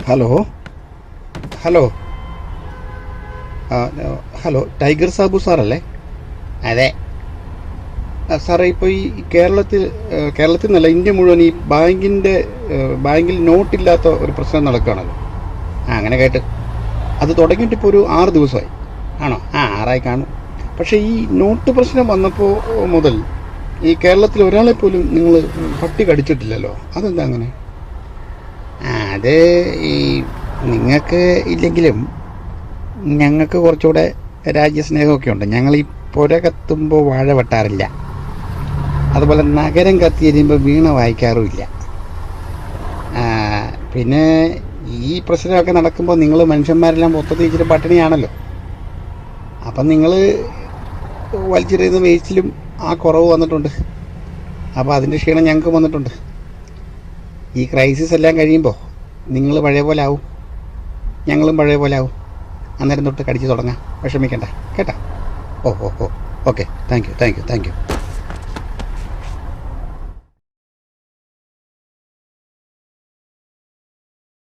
Hello hello ആ, hello tiger Sabu സാറല്ലേ? അതെ. സാറേ ഇപ്പോൾ ഈ കേരളത്തിൽ നിന്നല്ല, ഇന്ത്യ മുഴുവൻ ഈ ബാങ്കിൽ നോട്ടില്ലാത്ത ഒരു പ്രശ്നം നടക്കുകയാണല്ലോ. അങ്ങനെ കേട്ട്. അത് തുടങ്ങിയിട്ട് ഇപ്പോൾ ഒരു 6 ദിവസമായി. ആണോ? ആറായി കാണും. പക്ഷേ ഈ നോട്ട് പ്രശ്നം വന്നപ്പോൾ മുതൽ ഈ കേരളത്തിൽ ഒരാളെ പോലും നിങ്ങൾ പട്ടി കടിച്ചിട്ടില്ലല്ലോ. അതെന്താ അങ്ങനെ? അത് ഈ നിങ്ങൾക്ക് ഇല്ലെങ്കിലും ഞങ്ങൾക്ക് കുറച്ചുകൂടെ രാജ്യസ്നേഹമൊക്കെ ഉണ്ട്. ഞങ്ങൾ ഈ പുര കത്തുമ്പോൾ വാഴ വെട്ടാറില്ല. അതുപോലെ നഗരം കത്തി എരിയുമ്പോൾ വീണ വായിക്കാറുമില്ല. ആ, പിന്നെ ഈ പ്രശ്നമൊക്കെ നടക്കുമ്പോൾ നിങ്ങൾ മനുഷ്യന്മാരെല്ലാം മൊത്തത്തിൽ ഇച്ചിരി പട്ടിണിയാണല്ലോ. അപ്പം നിങ്ങൾ വലിച്ചെറിയുന്ന വേസ്റ്റിലും ആ കുറവ് വന്നിട്ടുണ്ട്. അപ്പോൾ അതിൻ്റെ ക്ഷീണം ഞങ്ങൾക്ക് വന്നിട്ടുണ്ട്. ഈ ക്രൈസിസ് എല്ലാം കഴിയുമ്പോൾ നിങ്ങൾ പഴയ പോലെ ആവും, ഞങ്ങളും പഴയ പോലെ ആവും. അന്നേരം തൊട്ട് കടിച്ചു തുടങ്ങാം. വിഷമിക്കണ്ട കേട്ടോ. ഓ ഓ ഓ ഓക്കെ. Thank you.